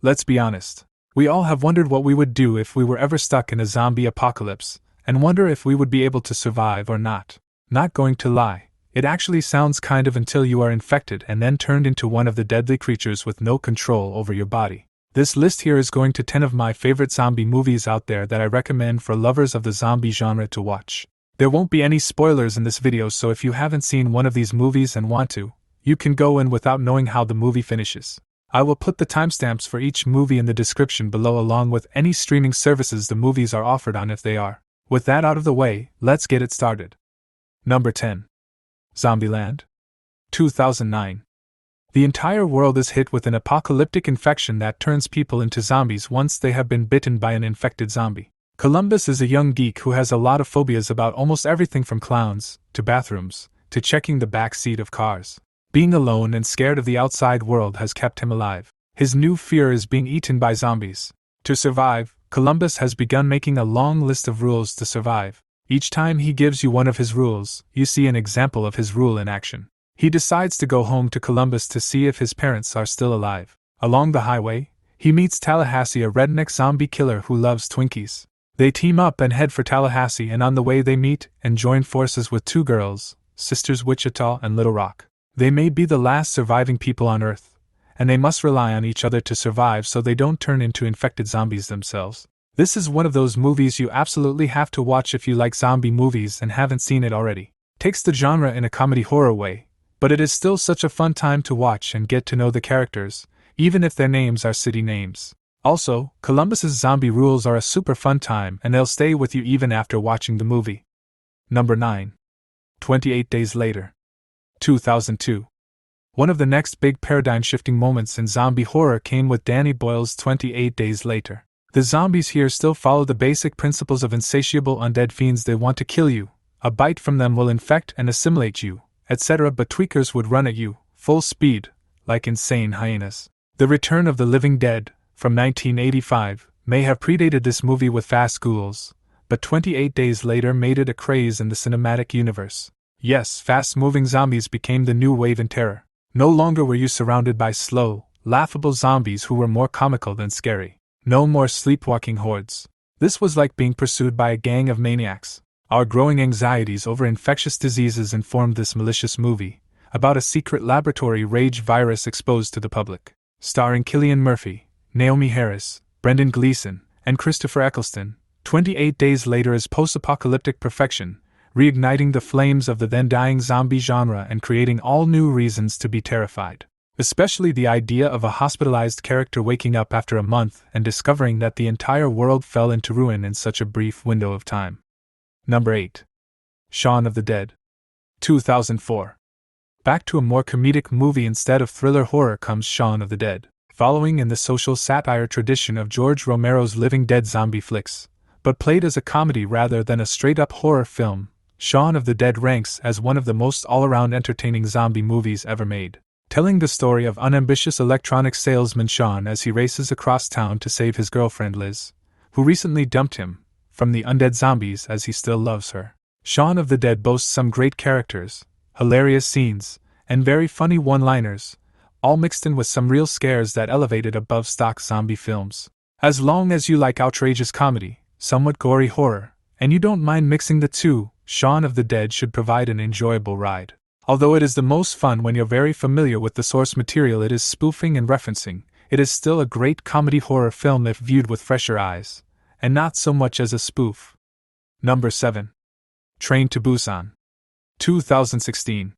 Let's be honest. We all have wondered what we would do if we were ever stuck in a zombie apocalypse, and wonder if we would be able to survive or not. Not going to lie, it actually sounds kind of until you are infected and then turned into one of the deadly creatures with no control over your body. This list here is going to 10 of my favorite zombie movies out there that I recommend for lovers of the zombie genre to watch. There won't be any spoilers in this video, so if you haven't seen one of these movies and want to, you can go in without knowing how the movie finishes. I will put the timestamps for each movie in the description below along with any streaming services the movies are offered on if they are. With that out of the way, let's get it started. Number 10. Zombieland. 2009. The entire world is hit with an apocalyptic infection that turns people into zombies once they have been bitten by an infected zombie. Columbus is a young geek who has a lot of phobias about almost everything from clowns, to bathrooms, to checking the back seat of cars. Being alone and scared of the outside world has kept him alive. His new fear is being eaten by zombies. To survive, Columbus has begun making a long list of rules to survive. Each time he gives you one of his rules, you see an example of his rule in action. He decides to go home to Columbus to see if his parents are still alive. Along the highway, he meets Tallahassee, a redneck zombie killer who loves Twinkies. They team up and head for Tallahassee, and on the way they meet and join forces with two girls, Sisters Wichita and Little Rock. They may be the last surviving people on Earth, and they must rely on each other to survive so they don't turn into infected zombies themselves. This is one of those movies you absolutely have to watch if you like zombie movies and haven't seen it already. Takes the genre in a comedy horror way, but it is still such a fun time to watch and get to know the characters, even if their names are city names. Also, Columbus's zombie rules are a super fun time and they'll stay with you even after watching the movie. Number 9. 28 Days Later. 2002. One of the next big paradigm-shifting moments in zombie horror came with Danny Boyle's 28 Days Later. The zombies here still follow the basic principles of insatiable undead fiends. They want to kill you, a bite from them will infect and assimilate you, etc., but tweakers would run at you, full speed, like insane hyenas. The Return of the Living Dead, from 1985, may have predated this movie with fast ghouls, but 28 Days Later made it a craze in the cinematic universe. Yes, fast-moving zombies became the new wave in terror. No longer were you surrounded by slow, laughable zombies who were more comical than scary. No more sleepwalking hordes. This was like being pursued by a gang of maniacs. Our growing anxieties over infectious diseases informed this malicious movie, about a secret laboratory rage virus exposed to the public. Starring Cillian Murphy, Naomi Harris, Brendan Gleeson, and Christopher Eccleston, 28 Days Later is post-apocalyptic perfection, reigniting the flames of the then-dying zombie genre and creating all new reasons to be terrified. Especially the idea of a hospitalized character waking up after a month and discovering that the entire world fell into ruin in such a brief window of time. Number 8. Shaun of the Dead. 2004. Back to a more comedic movie instead of thriller horror comes Shaun of the Dead, following in the social satire tradition of George Romero's Living Dead zombie flicks, but played as a comedy rather than a straight-up horror film. Shaun of the Dead ranks as one of the most all-around entertaining zombie movies ever made, telling the story of unambitious electronics salesman Shaun as he races across town to save his girlfriend Liz, who recently dumped him, from the undead zombies as he still loves her. Shaun of the Dead boasts some great characters, hilarious scenes, and very funny one-liners, all mixed in with some real scares that elevate it above stock zombie films. As long as you like outrageous comedy, somewhat gory horror, and you don't mind mixing the two, Shaun of the Dead should provide an enjoyable ride. Although it is the most fun when you're very familiar with the source material it is spoofing and referencing, it is still a great comedy horror film if viewed with fresher eyes, and not so much as a spoof. Number 7. Train to Busan. 2016.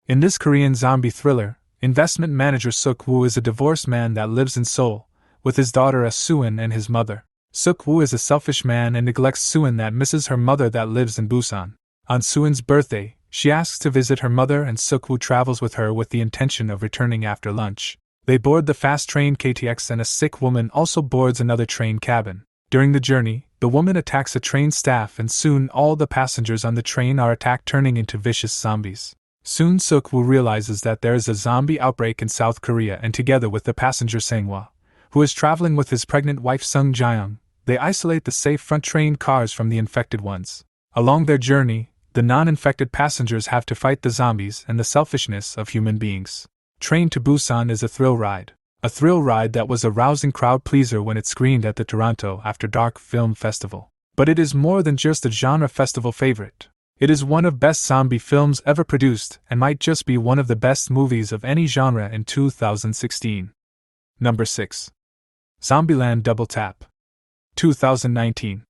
In this Korean zombie thriller, investment manager Suk-woo is a divorced man that lives in Seoul, with his daughter As-soon and his mother. Suk-woo is a selfish man and neglects Soon that misses her mother that lives in Busan. On Soon's birthday, she asks to visit her mother and Suk-woo travels with her with the intention of returning after lunch. They board the fast train KTX and a sick woman also boards another train cabin. During the journey, the woman attacks a train staff and soon all the passengers on the train are attacked, turning into vicious zombies. Soon Suk-woo realizes that there is a zombie outbreak in South Korea, and together with the passenger Sang-hwa, who is traveling with his pregnant wife Sung Jaeyoung, they isolate the safe front train cars from the infected ones. Along their journey, the non-infected passengers have to fight the zombies and the selfishness of human beings. Train to Busan is a thrill ride. A thrill ride that was a rousing crowd pleaser when it screened at the Toronto After Dark Film Festival. But it is more than just a genre festival favorite. It is one of best zombie films ever produced and might just be one of the best movies of any genre in 2016. Number 6. Zombieland Double Tap. 2019.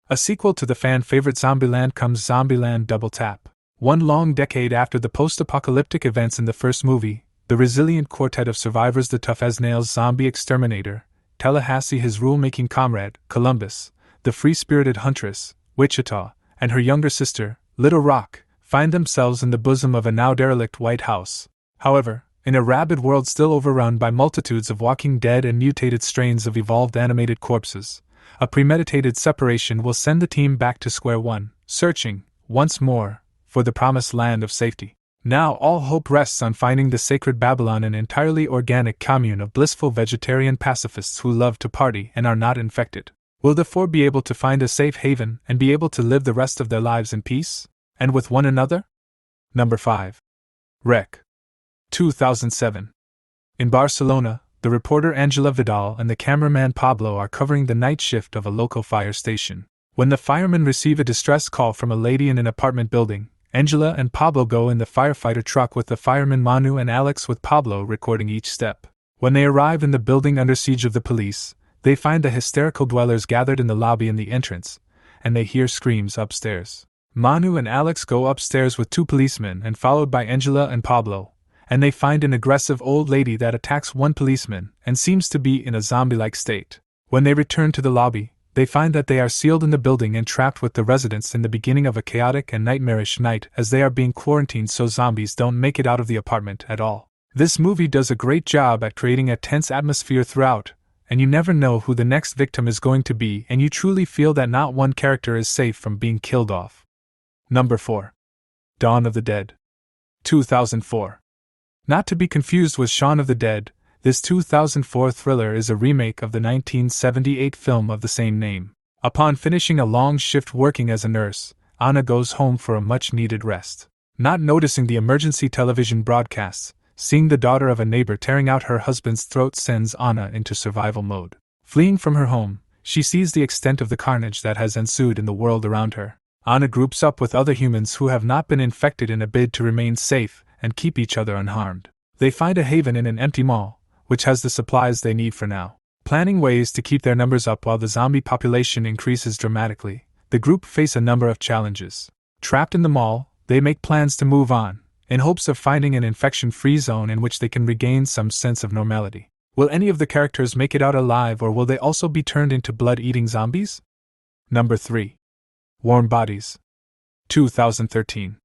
A sequel to the fan-favorite Zombieland comes Zombieland Double Tap. One long decade after the post-apocalyptic events in the first movie, the resilient quartet of survivors, the tough-as-nails zombie exterminator, Tallahassee, his rule-making comrade, Columbus, the free-spirited huntress, Wichita, and her younger sister, Little Rock, find themselves in the bosom of a now derelict White House. However, in a rabid world still overrun by multitudes of walking dead and mutated strains of evolved animated corpses, a premeditated separation will send the team back to square one, searching, once more, for the promised land of safety. Now all hope rests on finding the sacred Babylon, an entirely organic commune of blissful vegetarian pacifists who love to party and are not infected. Will the four be able to find a safe haven and be able to live the rest of their lives in peace? And with one another? Number 5. Rec. 2007. In Barcelona, the reporter Angela Vidal and the cameraman Pablo are covering the night shift of a local fire station. When the firemen receive a distress call from a lady in an apartment building, Angela and Pablo go in the firefighter truck with the firemen Manu and Alex, with Pablo recording each step. When they arrive in the building under siege of the police, they find the hysterical dwellers gathered in the lobby and the entrance, and they hear screams upstairs. Manu and Alex go upstairs with 2 policemen and followed by Angela and Pablo, and they find an aggressive old lady that attacks one policeman and seems to be in a zombie-like state. When they return to the lobby, they find that they are sealed in the building and trapped with the residents in the beginning of a chaotic and nightmarish night, as they are being quarantined so zombies don't make it out of the apartment at all. This movie does a great job at creating a tense atmosphere throughout, and you never know who the next victim is going to be, and you truly feel that not one character is safe from being killed off. Number 4. Dawn of the Dead. 2004. Not to be confused with Shaun of the Dead, this 2004 thriller is a remake of the 1978 film of the same name. Upon finishing a long shift working as a nurse, Anna goes home for a much-needed rest. Not noticing the emergency television broadcasts, seeing the daughter of a neighbor tearing out her husband's throat sends Anna into survival mode. Fleeing from her home, she sees the extent of the carnage that has ensued in the world around her. Anna groups up with other humans who have not been infected in a bid to remain safe and keep each other unharmed. They find a haven in an empty mall, which has the supplies they need for now. Planning ways to keep their numbers up while the zombie population increases dramatically, the group face a number of challenges. Trapped in the mall, they make plans to move on, in hopes of finding an infection-free zone in which they can regain some sense of normality. Will any of the characters make it out alive, or will they also be turned into blood-eating zombies? Number 3. Warm Bodies. 2013.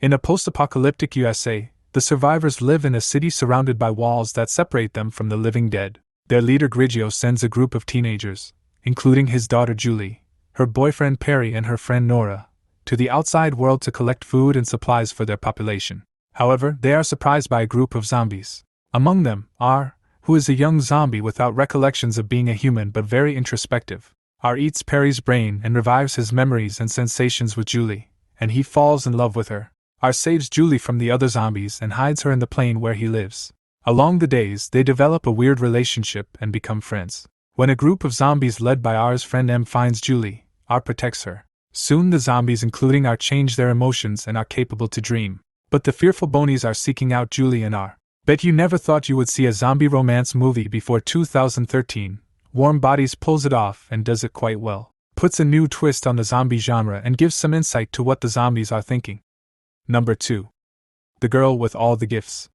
In a post-apocalyptic USA, the survivors live in a city surrounded by walls that separate them from the living dead. Their leader Grigio sends a group of teenagers, including his daughter Julie, her boyfriend Perry and her friend Nora, to the outside world to collect food and supplies for their population. However, they are surprised by a group of zombies. Among them, R, who is a young zombie without recollections of being a human but very introspective. R eats Perry's brain and revives his memories and sensations with Julie, and he falls in love with her. R saves Julie from the other zombies and hides her in the plane where he lives. Along the days, they develop a weird relationship and become friends. When a group of zombies led by R's friend M finds Julie, R protects her. Soon the zombies, including R, change their emotions and are capable to dream. But the fearful bonies are seeking out Julie and R. Bet you never thought you would see a zombie romance movie before 2013. Warm Bodies pulls it off and does it quite well. Puts a new twist on the zombie genre and gives some insight to what the zombies are thinking. Number 2. The Girl with All the Gifts.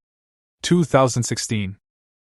2016.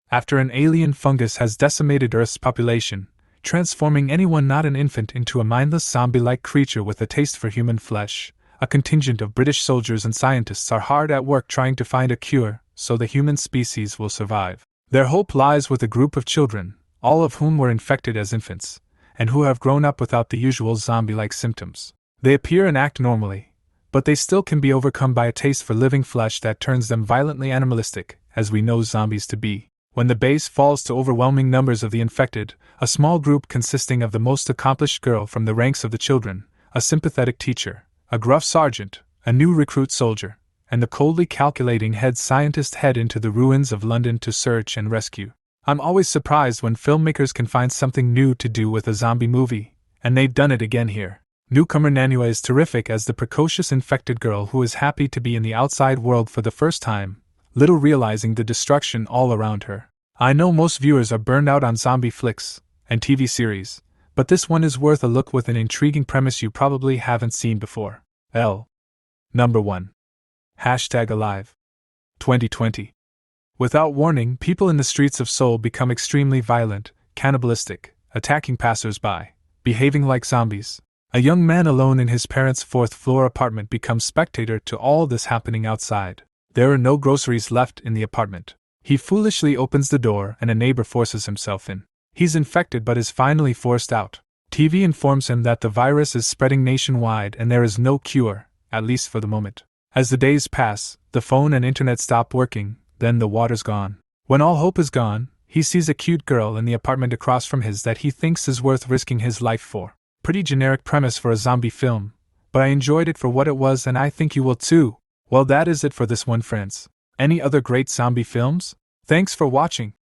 After an alien fungus has decimated Earth's population, transforming anyone not an infant into a mindless zombie-like creature with a taste for human flesh, a contingent of British soldiers and scientists are hard at work trying to find a cure so the human species will survive. Their hope lies with a group of children, all of whom were infected as infants, and who have grown up without the usual zombie-like symptoms. They appear and act normally, but they still can be overcome by a taste for living flesh that turns them violently animalistic, as we know zombies to be. When the base falls to overwhelming numbers of the infected, a small group consisting of the most accomplished girl from the ranks of the children, a sympathetic teacher, a gruff sergeant, a new recruit soldier, and the coldly calculating head scientist head into the ruins of London to search and rescue. I'm always surprised when filmmakers can find something new to do with a zombie movie, and they've done it again here. Newcomer Nanua is terrific as the precocious infected girl who is happy to be in the outside world for the first time, little realizing the destruction all around her. I know most viewers are burned out on zombie flicks and TV series, but this one is worth a look with an intriguing premise you probably haven't seen before. Number 1. #Alive. 2020. Without warning, people in the streets of Seoul become extremely violent, cannibalistic, attacking passers-by, behaving like zombies. A young man alone in his parents' fourth-floor apartment becomes spectator to all this happening outside. There are no groceries left in the apartment. He foolishly opens the door and a neighbor forces himself in. He's infected but is finally forced out. TV informs him that the virus is spreading nationwide and there is no cure, at least for the moment. As the days pass, the phone and internet stop working, then the water's gone. When all hope is gone, he sees a cute girl in the apartment across from his that he thinks is worth risking his life for. Pretty generic premise for a zombie film, but I enjoyed it for what it was and I think you will too. Well, that is it for this one, friends. Any other great zombie films? Thanks for watching.